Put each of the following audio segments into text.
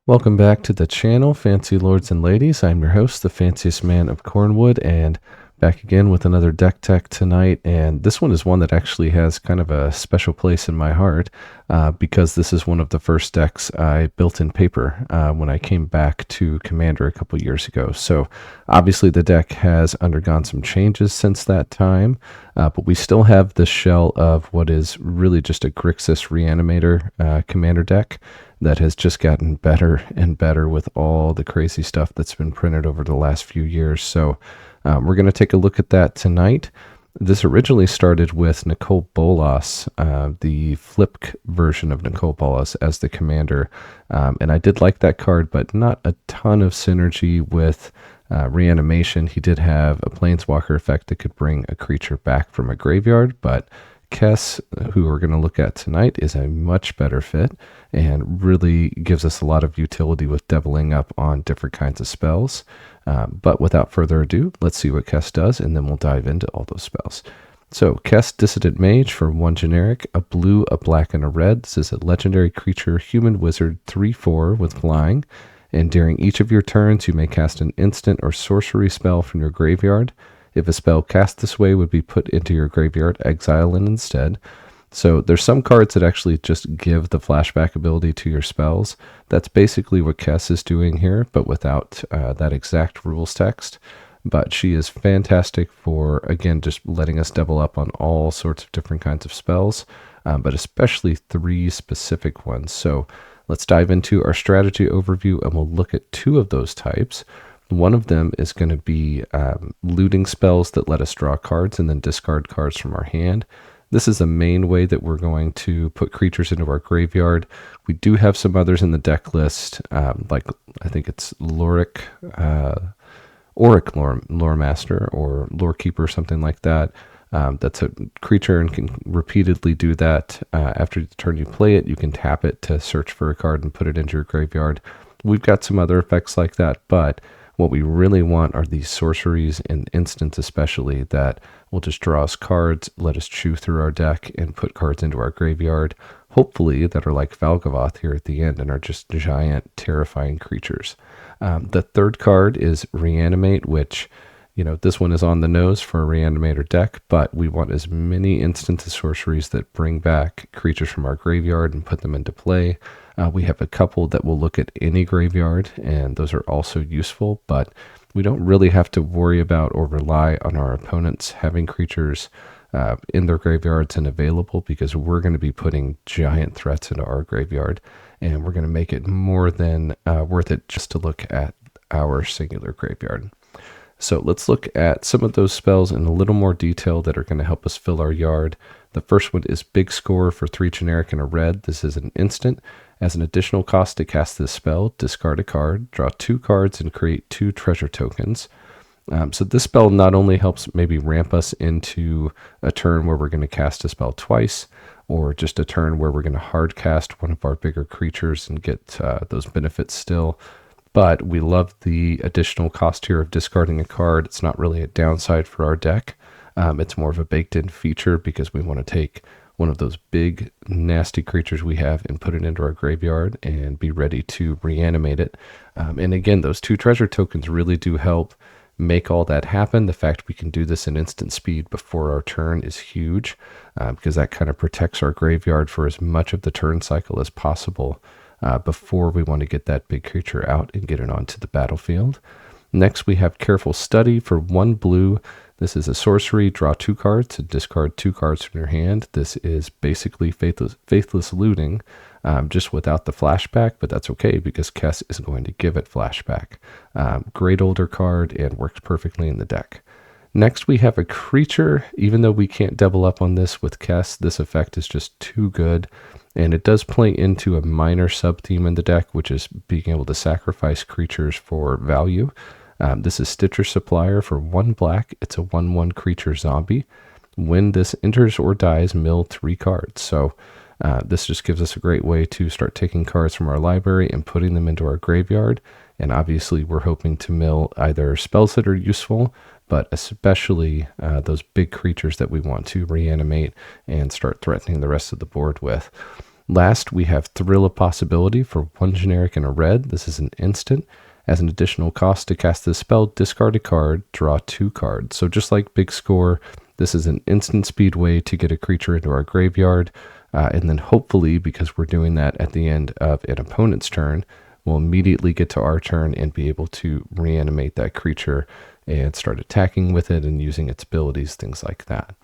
Welcome back to the channel, Fancy Lords and Ladies. I'm your host, the Fanciest Man of Cornwood, and back again with another deck tech tonight. And this one is one that actually has kind of a special place in my heart because this is one of the first decks I built in paper when I came back to Commander a couple years ago. So obviously the deck has undergone some changes since that time, but we still have the shell of what is really just a Grixis Reanimator Commander deck that has just gotten better and better with all the crazy stuff that's been printed over the last few years. So we're going to take a look at that tonight. This originally started with Nicole Bolas, the flipped version of Nicole Bolas as the commander. And I did like that card, but not a ton of synergy with Reanimation. He did have a Planeswalker effect that could bring a creature back from a graveyard, but Kess, who we're going to look at tonight, is a much better fit and really gives us a lot of utility with doubling up on different kinds of spells. But without further ado, let's see what Kess does, and then we'll dive into all those spells. So, Kess, Dissident Mage for 1 generic, a blue, a black, and a red. This is a legendary creature, human wizard, 3/4 with flying. And during each of your turns, you may cast an instant or sorcery spell from your graveyard. If a spell cast this way would be put into your graveyard, exile it instead. So there's some cards that actually just give the flashback ability to your spells. That's basically what Kess is doing here, but without that exact rules text. But she is fantastic for, again, just letting us double up on all sorts of different kinds of spells, but especially 3 specific ones. So let's dive into our strategy overview, and we'll look at 2 of those types. One of them is going to be looting spells that let us draw cards and then discard cards from our hand. This is the main way that we're going to put creatures into our graveyard. We do have some others in the deck list, like I think it's Auric Lore Master or Lore Keeper, something like that. That's a creature and can repeatedly do that. After the turn you play it, you can tap it to search for a card and put it into your graveyard. We've got some other effects like that, but what we really want are these sorceries and instants especially that will just draw us cards, let us chew through our deck, and put cards into our graveyard, hopefully that are like Valgavoth here at the end and are just giant, terrifying creatures. The third card is Reanimate, which, this one is on the nose for a Reanimator deck, but we want as many instants of sorceries that bring back creatures from our graveyard and put them into play. We have a couple that will look at any graveyard, and those are also useful, but we don't really have to worry about or rely on our opponents having creatures in their graveyards and available, because we're going to be putting giant threats into our graveyard, and we're going to make it more than worth it just to look at our singular graveyard. So let's look at some of those spells in a little more detail that are going to help us fill our yard. The first one is Big Score for 3 generic and a red. This is an instant. As an additional cost to cast this spell, discard a card, draw 2 cards, and create 2 treasure tokens. So this spell not only helps maybe ramp us into a turn where we're going to cast a spell twice, or just a turn where we're going to hard cast one of our bigger creatures and get those benefits still. But we love the additional cost here of discarding a card. It's not really a downside for our deck. It's more of a baked-in feature because we want to take one of those big, nasty creatures we have and put it into our graveyard and be ready to reanimate it. And again, those 2 treasure tokens really do help make all that happen. The fact we can do this in instant speed before our turn is huge, because that kind of protects our graveyard for as much of the turn cycle as possible before we want to get that big creature out and get it onto the battlefield. Next, we have Careful Study for 1 blue. This is a sorcery. Draw 2 cards and discard 2 cards from your hand. This is basically faithless looting, just without the flashback, but that's okay because Kess is going to give it flashback. Great older card and works perfectly in the deck. Next, we have a creature. Even though we can't double up on this with Kess, this effect is just too good. And it does play into a minor sub-theme in the deck, which is being able to sacrifice creatures for value. This is Stitcher Supplier for 1 black. It's a 1/1 creature zombie. When this enters or dies, mill 3 cards. So this just gives us a great way to start taking cards from our library and putting them into our graveyard. And obviously, we're hoping to mill either spells that are useful, but especially those big creatures that we want to reanimate and start threatening the rest of the board with. Last, we have Thrill of Possibility for 1 generic and a red. This is an instant. As an additional cost to cast this spell, discard a card, draw 2 cards. So just like Big Score, this is an instant speed way to get a creature into our graveyard. And then hopefully, because we're doing that at the end of an opponent's turn, we'll immediately get to our turn and be able to reanimate that creature and start attacking with it and using its abilities, things like that.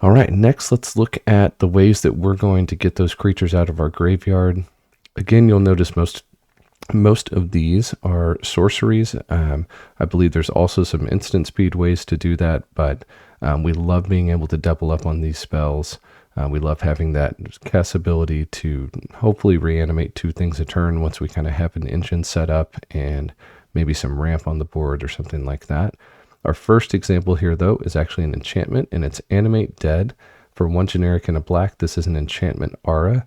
All right, next let's look at the ways that we're going to get those creatures out of our graveyard. Again, you'll notice most of these are sorceries. I believe there's also some instant speed ways to do that, but we love being able to double up on these spells. We love having that Kess ability to hopefully reanimate 2 things a turn once we kind of have an engine set up and maybe some ramp on the board or something like that. Our first example here, though, is actually an enchantment, and it's Animate Dead. For 1 generic and a black, this is an enchantment aura.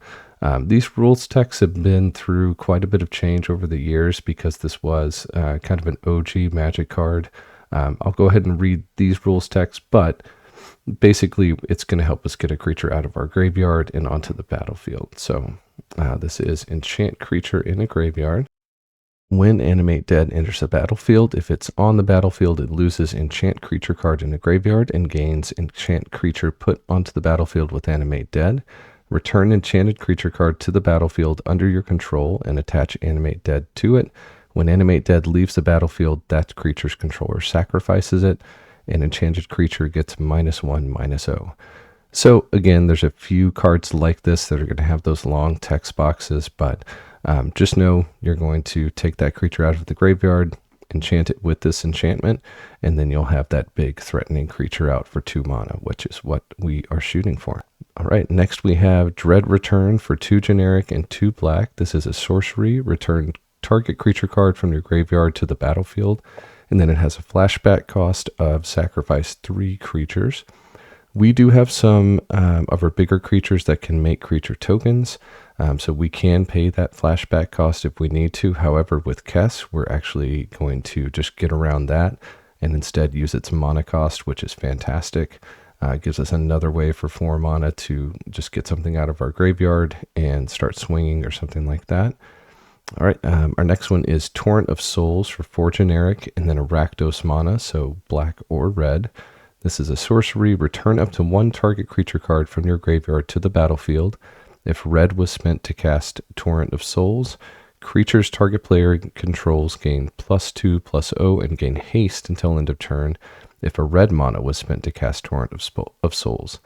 These rules texts have been through quite a bit of change over the years because this was kind of an OG Magic card. I'll go ahead and read these rules texts, but basically it's going to help us get a creature out of our graveyard and onto the battlefield. So this is enchant creature in a graveyard. When Animate Dead enters the battlefield, if it's on the battlefield, it loses enchant creature card in a graveyard and gains enchant creature put onto the battlefield with Animate Dead. Return enchanted creature card to the battlefield under your control and attach Animate Dead to it. When Animate Dead leaves the battlefield, that creature's controller sacrifices it. An enchanted creature gets -1/-0. So again, there's a few cards like this that are going to have those long text boxes, but just know you're going to take that creature out of the graveyard, enchant it with this enchantment, and then you'll have that big threatening creature out for 2 mana, which is what we are shooting for. All right, next we have Dread Return for 2 generic and 2 black. This is a sorcery. Return target creature card from your graveyard to the battlefield, and then it has a flashback cost of sacrifice 3 creatures. We do have some of our bigger creatures that can make creature tokens, so we can pay that flashback cost if we need to. However, with Kess, we're actually going to just get around that and instead use its mana cost, which is fantastic. It gives us another way for 4 mana to just get something out of our graveyard and start swinging or something like that. All right, our next one is Torrent of Souls for 4 generic and then a Rakdos mana, so black or red. This is a sorcery. Return up to 1 target creature card from your graveyard to the battlefield. If red was spent to cast Torrent of Souls, creatures target player controls gain +2/+0 and gain haste until end of turn if a red mana was spent to cast Torrent of Souls.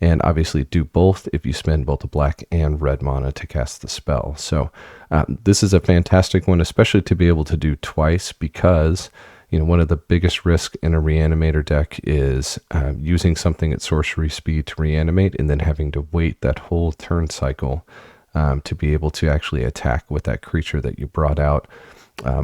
And obviously do both if you spend both a black and red mana to cast the spell. So this is a fantastic one, especially to be able to do twice, because one of the biggest risks in a reanimator deck is using something at sorcery speed to reanimate and then having to wait that whole turn cycle to be able to actually attack with that creature that you brought out,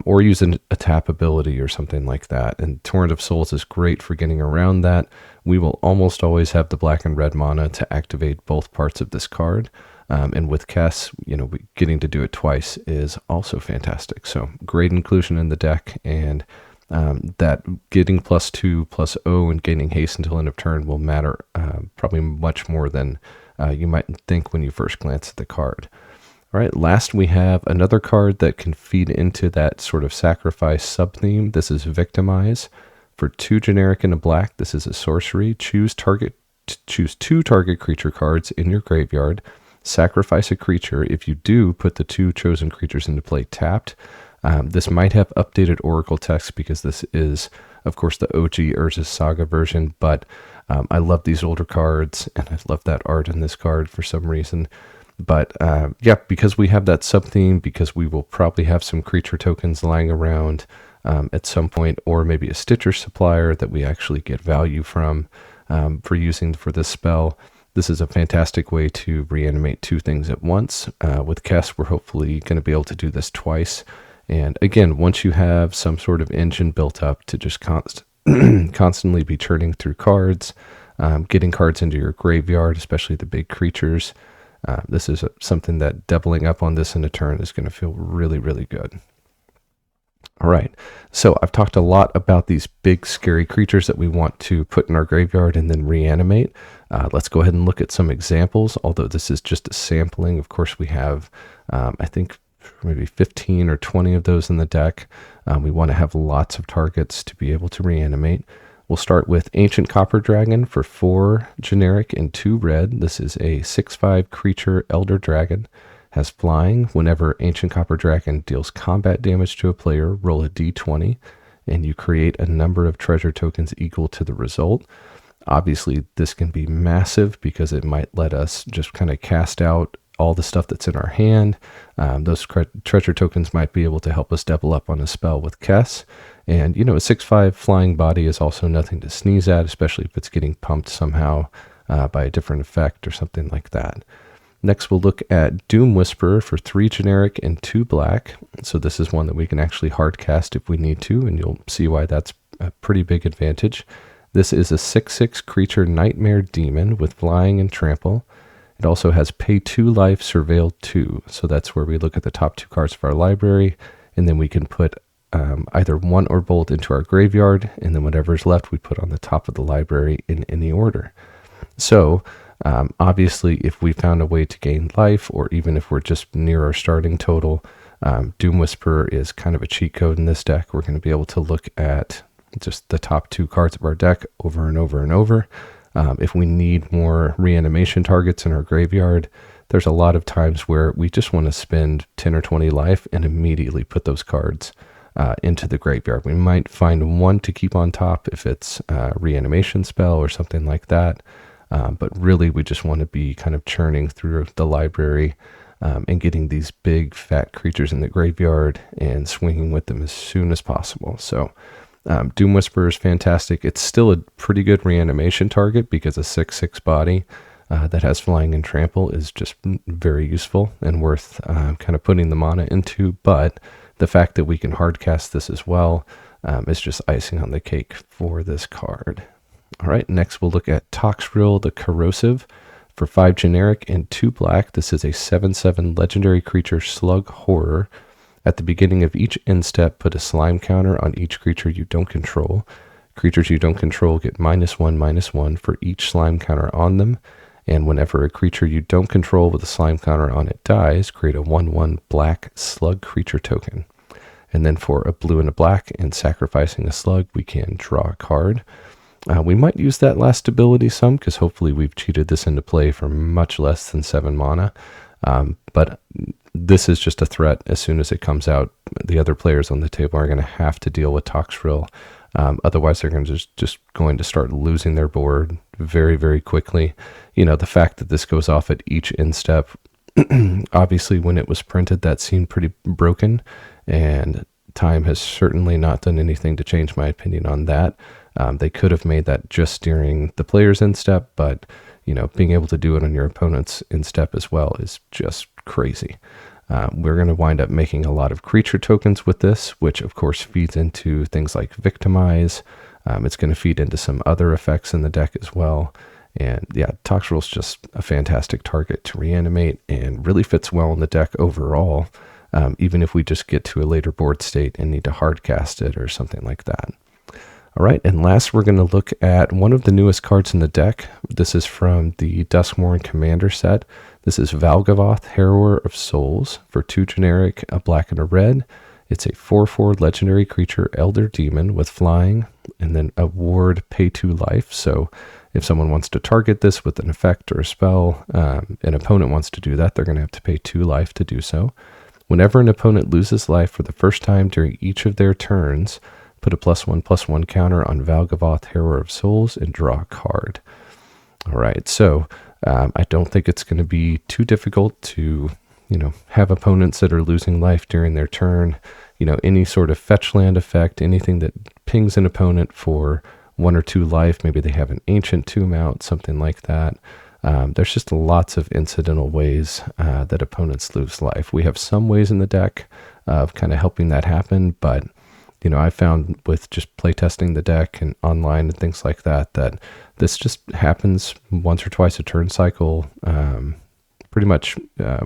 or use a tap ability or something like that. And Torrent of Souls is great for getting around that. We will almost always have the black and red mana to activate both parts of this card. And with Kess, getting to do it twice is also fantastic. So great inclusion in the deck, and that getting +2/+0 and gaining haste until end of turn will matter probably much more than you might think when you first glance at the card. All right, last we have another card that can feed into that sort of sacrifice sub-theme. This is Victimize. For 2 generic and a black, this is a sorcery. Choose 2 target creature cards in your graveyard. Sacrifice a creature. If you do, put the 2 chosen creatures into play tapped. This might have updated Oracle text because this is, of course, the OG Urza's Saga version, but I love these older cards, and I love that art in this card for some reason. But yeah, because we have that sub-theme, because we will probably have some creature tokens lying around at some point, or maybe a Stitcher supplier that we actually get value from for using for this spell. This is a fantastic way to reanimate 2 things at once. With Kess, we're hopefully going to be able to do this twice. And again, once you have some sort of engine built up to just constantly be churning through cards, getting cards into your graveyard, especially the big creatures, this is something that doubling up on this in a turn is going to feel really, really good. All right, so I've talked a lot about these big scary creatures that we want to put in our graveyard and then reanimate. Let's go ahead and look at some examples, although this is just a sampling. Of course, we have, I think, maybe 15 or 20 of those in the deck. We want to have lots of targets to be able to reanimate. We'll start with Ancient Copper Dragon for 4 generic and 2 red. This is a 6/5 creature Elder Dragon. Has flying. Whenever Ancient Copper Dragon deals combat damage to a player, roll a d20, and you create a number of treasure tokens equal to the result. Obviously, this can be massive because it might let us just kind of cast out all the stuff that's in our hand. Those treasure tokens might be able to help us double up on a spell with Kess. And, a 6/5 flying body is also nothing to sneeze at, especially if it's getting pumped somehow by a different effect or something like that. Next, we'll look at Doom Whisperer for 3 generic and 2 black. So this is one that we can actually hard cast if we need to, and you'll see why that's a pretty big advantage. This is a 6/6 creature Nightmare Demon with flying and trample. It also has pay 2 life, surveil 2. So that's where we look at the top 2 cards of our library, and then we can put either one or both into our graveyard, and then whatever's left we put on the top of the library in any order. So obviously, if we found a way to gain life, or even if we're just near our starting total, Doom Whisperer is kind of a cheat code in this deck. We're going to be able to look at just the top 2 cards of our deck over and over and over. If we need more reanimation targets in our graveyard, there's a lot of times where we just want to spend 10 or 20 life and immediately put those cards into the graveyard. We might find one to keep on top if it's a reanimation spell or something like that. But really, we just want to be kind of churning through the library and getting these big, fat creatures in the graveyard and swinging with them as soon as possible. So Doom Whisperer is fantastic. It's still a pretty good reanimation target because a 6/6 body that has flying and trample is just very useful and worth kind of putting the mana into. But the fact that we can hardcast this as well is just icing on the cake for this card. All right, next we'll look at Toxrill the Corrosive for 5 generic and 2 black. This is a 7/7 legendary creature slug horror. At the beginning of each end step, put a slime counter on each creature you don't control. Creatures you don't control get -1/-1 for each slime counter on them. And whenever a creature you don't control with a slime counter on it dies, create a 1/1 black slug creature token. And then for a blue and a black and sacrificing a slug, we can draw a card. We might use that last ability some because hopefully we've cheated this into play for much less than 7 mana. But this is just a threat. As soon as it comes out, the other players on the table are going to have to deal with Toxrill. Otherwise, they're going to just going to start losing their board very, very quickly. The fact that this goes off at each end step, obviously when it was printed, that seemed pretty broken. And time has certainly not done anything to change my opinion on that. They could have made that just during the player's end step, but being able to do it on your opponent's end step as well is just crazy. We're going to wind up making a lot of creature tokens with this, which of course feeds into things like Victimize. It's going to feed into some other effects in the deck as well. And yeah, Toxrill's just a fantastic target to reanimate and really fits well in the deck overall, even if we just get to a later board state and need to hardcast it or something like that. All right, and last we're going to look at one of the newest cards in the deck. This is from the Duskmourn Commander set. This is Valgavoth, Harrower of Souls for 2 generic, a black and a red. It's a 4/4 legendary creature, Elder Demon with flying, and then a ward pay 2 life. So if someone wants to target this with an effect or a spell, an opponent wants to do that, they're going to have to pay 2 life to do so. Whenever an opponent loses life for the first time during each of their turns, put a +1/+1 counter on Valgavoth, Harrower of Souls, and draw a card. All right, so I don't think it's going to be too difficult to, have opponents that are losing life during their turn. Any sort of fetch land effect, anything that pings an opponent for 1 or 2 life. Maybe they have an Ancient Tomb out, something like that. There's just lots of incidental ways that opponents lose life. We have some ways in the deck of kind of helping that happen, but I found with just playtesting the deck and online and things like that, that this just happens once or twice a turn cycle, pretty much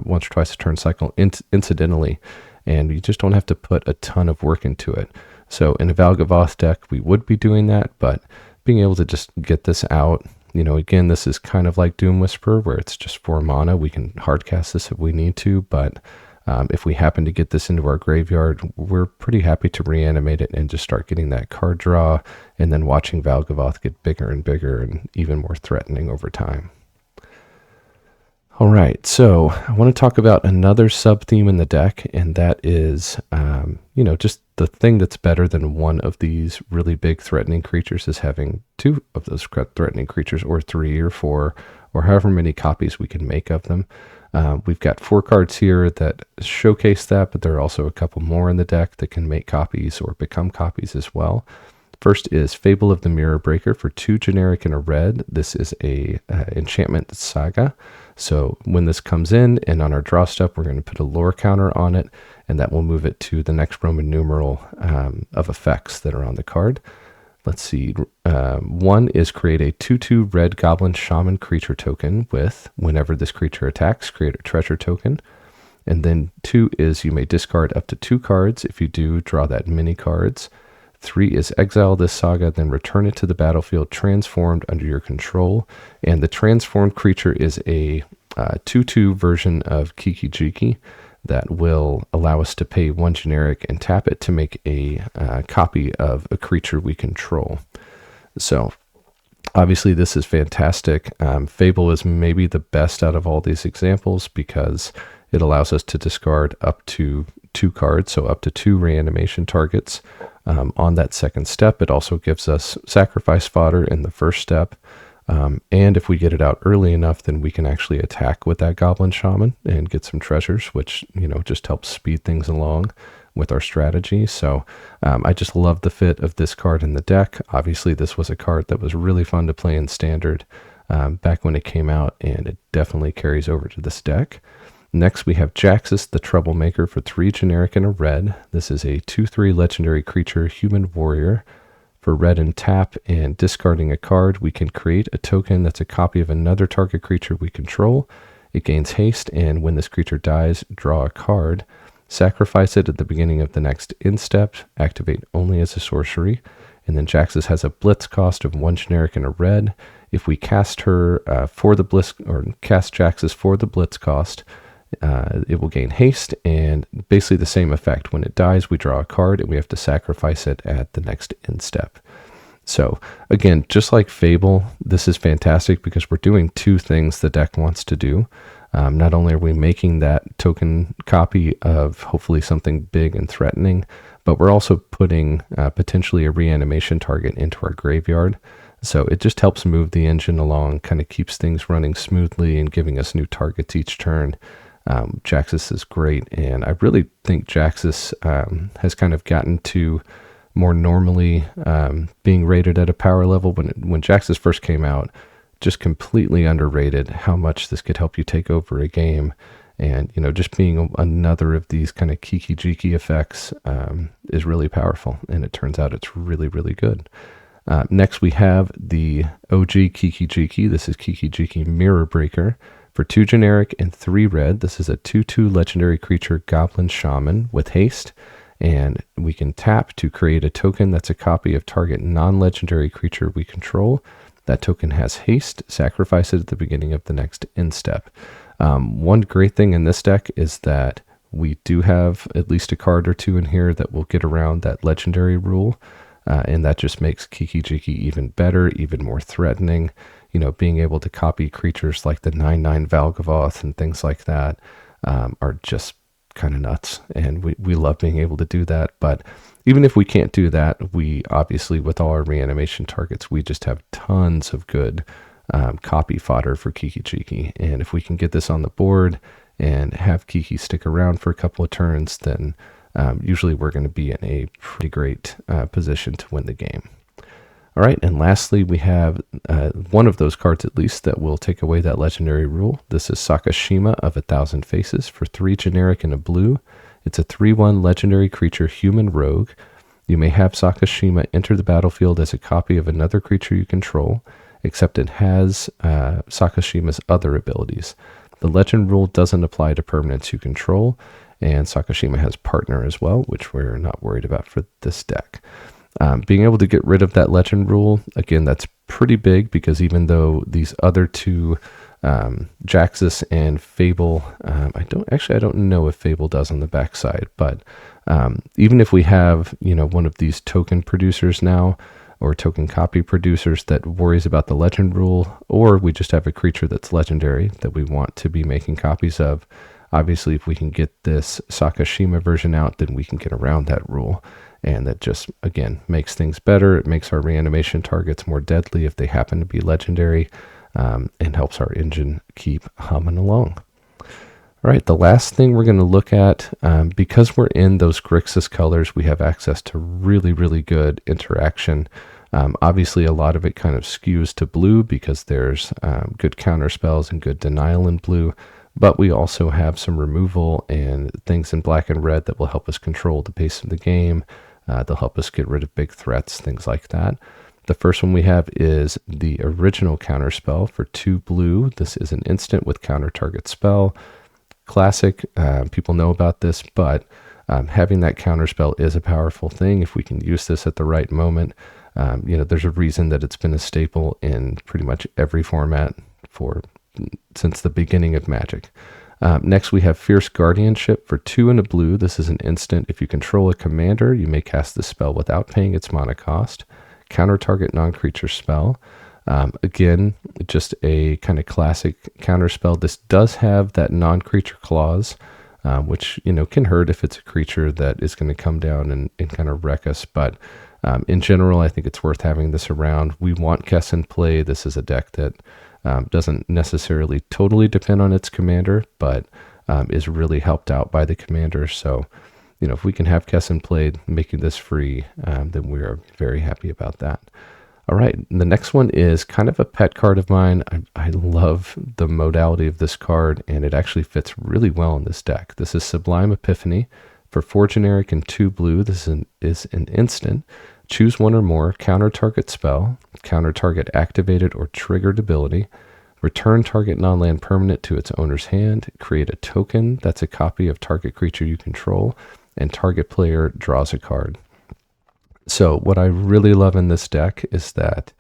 once or twice a turn cycle incidentally. and you just don't have to put a ton of work into it. So in a Valgavoth deck, we would be doing that, but being able to just get this out, again, this is kind of like Doom Whisperer, where it's just 4 mana. We can hardcast this if we need to, but if we happen to get this into our graveyard, we're pretty happy to reanimate it and just start getting that card draw, and then watching Valgavoth get bigger and bigger and even more threatening over time. All right, so I want to talk about another sub-theme in the deck, and that is, just the thing that's better than one of these really big threatening creatures is having 2 of those threatening creatures, or 3 or 4, or however many copies we can make of them. We've got 4 cards here that showcase that, but there are also a couple more in the deck that can make copies or become copies as well. First is Fable of the Mirror Breaker for 2 generic and a red. This is a enchantment saga. So when this comes in and on our draw step, we're going to put a lore counter on it, and that will move it to the next Roman numeral of effects that are on the card. Let's see. 1 is create a 2/2 red goblin shaman creature token with, whenever this creature attacks, create a treasure token. And then 2 is you may discard up to 2 cards. If you do, draw that many cards. 3 is exile this saga, then return it to the battlefield transformed under your control. And the transformed creature is a 2/2 version of Kiki-Jiki that will allow us to pay 1 generic and tap it to make a copy of a creature we control. So obviously this is fantastic. Fable is maybe the best out of all these examples because it allows us to discard up to 2 cards, so up to 2 reanimation targets on that second step. It also gives us sacrifice fodder in the first step. And if we get it out early enough, then we can actually attack with that Goblin Shaman and get some treasures, which, just helps speed things along with our strategy. So I just love the fit of this card in the deck. Obviously, this was a card that was really fun to play in Standard back when it came out, and it definitely carries over to this deck. Next, we have Jaxus the Troublemaker for 3 generic and a red. This is a 2/3 legendary creature, human warrior. For red and tap and discarding a card, we can create a token that's a copy of another target creature we control. It gains haste, and when this creature dies, draw a card. Sacrifice it at the beginning of the next end step, activate only as a sorcery. And then Jaxus has a blitz cost of 1 generic and a red. If we cast her for the blitz, or cast Jaxus for the blitz cost, it will gain haste, and basically the same effect. When it dies, we draw a card, and we have to sacrifice it at the next end step. So again, just like Fable, this is fantastic because we're doing 2 things the deck wants to do. Not only are we making that token copy of hopefully something big and threatening, but we're also putting potentially a reanimation target into our graveyard. So it just helps move the engine along, kind of keeps things running smoothly and giving us new targets each turn. Jaxus is great, and I really think Jaxus has kind of gotten to more normally being rated at a power level. When Jaxus first came out, just completely underrated how much this could help you take over a game. And, just being another of these kind of Kiki-Jiki effects is really powerful, and it turns out it's really, really good. Next, we have the OG Kiki-Jiki. This is Kiki-Jiki Mirror Breaker. For 2 generic and 3 red, this is a 2/2 legendary creature, Goblin Shaman, with haste. And we can tap to create a token that's a copy of target non-legendary creature we control. That token has haste. Sacrifice it at the beginning of the next end step. One great thing in this deck is that we do have at least a card or 2 in here that will get around that legendary rule. And that just makes Kiki-Jiki even better, even more threatening. Being able to copy creatures like the 9/9 Valgavoth and things like that are just kind of nuts. And we love being able to do that. But even if we can't do that, we obviously, with all our reanimation targets, we just have tons of good copy fodder for Kiki-Jiki. And if we can get this on the board and have Kiki stick around for a couple of turns, then usually we're going to be in a pretty great position to win the game. All right, and lastly, we have one of those cards at least that will take away that legendary rule. This is Sakashima of 1,000 Faces for 3 generic and a blue. It's a 3/1 legendary creature, human rogue. You may have Sakashima enter the battlefield as a copy of another creature you control, except it has Sakashima's other abilities. The legend rule doesn't apply to permanents you control, and Sakashima has partner as well, which we're not worried about for this deck. Being able to get rid of that legend rule, again, that's pretty big, because even though these other two, Jaxus and Fable, I don't know if Fable does on the backside, but even if we have, one of these token producers now, or token copy producers that worries about the legend rule, or we just have a creature that's legendary that we want to be making copies of, obviously if we can get this Sakashima version out, then we can get around that rule. And that just, again, makes things better. It makes our reanimation targets more deadly if they happen to be legendary, and helps our engine keep humming along. All right, the last thing we're going to look at, because we're in those Grixis colors, we have access to really, really good interaction. Obviously, a lot of it kind of skews to blue because there's good counter spells and good denial in blue, but we also have some removal and things in black and red that will help us control the pace of the game. They'll help us get rid of big threats, things like that. The first one we have is the original counter spell for 2 blue. This is an instant with counter target spell. Classic, people know about this, but having that counter spell is a powerful thing if we can use this at the right moment. There's a reason that it's been a staple in pretty much every format since the beginning of Magic. Next, we have Fierce Guardianship for 2 and a blue. This is an instant. If you control a commander, you may cast this spell without paying its mana cost. Counter target non-creature spell. Again, just a kind of classic counter spell. This does have that non-creature clause, which can hurt if it's a creature that is going to come down and kind of wreck us. But in general, I think it's worth having this around. We want Kess in play. This is a deck that doesn't necessarily totally depend on its commander, but is really helped out by the commander. So, if we can have Kess in play, making this free, then we are very happy about that. All right, the next one is kind of a pet card of mine. I love the modality of this card, and it actually fits really well in this deck. This is Sublime Epiphany for 4 generic and 2 blue. This is an instant. Choose one or more, counter target spell, counter target activated or triggered ability, return target non-land permanent to its owner's hand, create a token that's a copy of target creature you control, and target player draws a card. So what I really love in this deck is that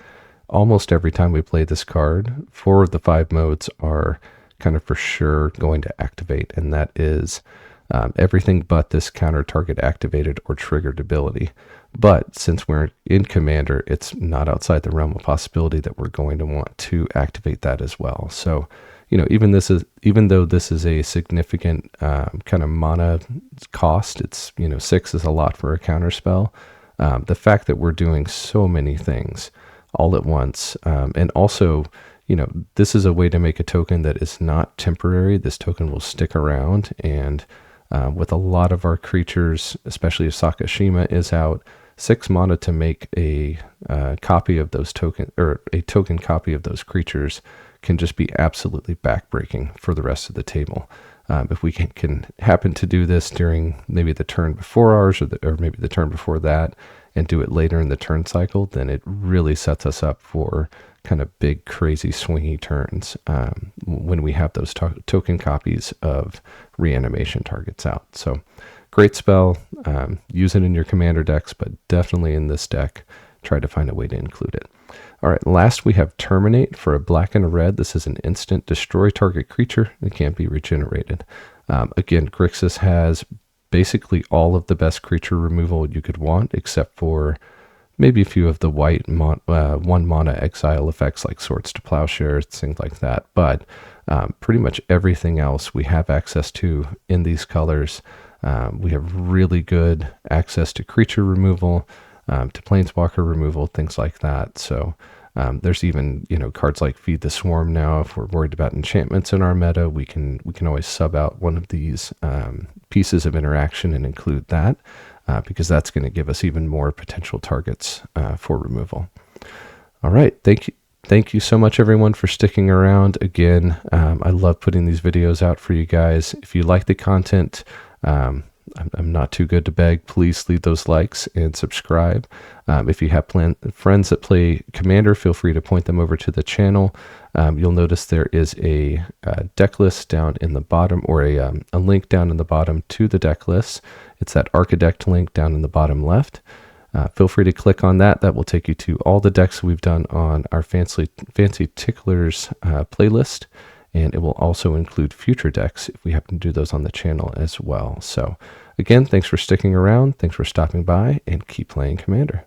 almost every time we play this card, 4 of the 5 modes are kind of for sure going to activate, and that is everything but this counter target activated or triggered ability. But since we're in Commander, it's not outside the realm of possibility that we're going to want to activate that as well. So, even though this is a significant kind of mana cost, it's 6 is a lot for a counter spell. The fact that we're doing so many things all at once, and also, this is a way to make a token that is not temporary. This token will stick around, and with a lot of our creatures, especially if Sakashima is out, 6 mana to make a copy of those token, or a token copy of those creatures, can just be absolutely backbreaking for the rest of the table. If we can happen to do this during maybe the turn before ours, or maybe the turn before that, and do it later in the turn cycle, then it really sets us up for kind of big, crazy, swingy turns when we have those token copies of reanimation targets out. So great spell. Use it in your commander decks, but definitely in this deck, try to find a way to include it. All right, last we have Terminate for a black and a red. This is an instant, destroy target creature. It can't be regenerated. Again, Grixis has basically all of the best creature removal you could want, except for maybe a few of the white 1 mana exile effects like Swords to Plowshares, things like that. But pretty much everything else we have access to in these colors. We have really good access to creature removal, to planeswalker removal, things like that. So there's even cards like Feed the Swarm now. If we're worried about enchantments in our meta, we can always sub out one of these pieces of interaction and include that, because that's going to give us even more potential targets for removal. All right, thank you so much everyone for sticking around. Again, I love putting these videos out for you guys. If you like the content, I'm not too good to beg. Please leave those likes and subscribe. If you have friends that play Commander, feel free to point them over to the channel. You'll notice there is a deck list down in the bottom, or a link down in the bottom to the deck list. It's that Archidekt link down in the bottom left. Feel free to click on that. That will take you to all the decks we've done on our Fancy Ticklers playlist. And it will also include future decks if we happen to do those on the channel as well. So again, thanks for sticking around. Thanks for stopping by, and keep playing Commander.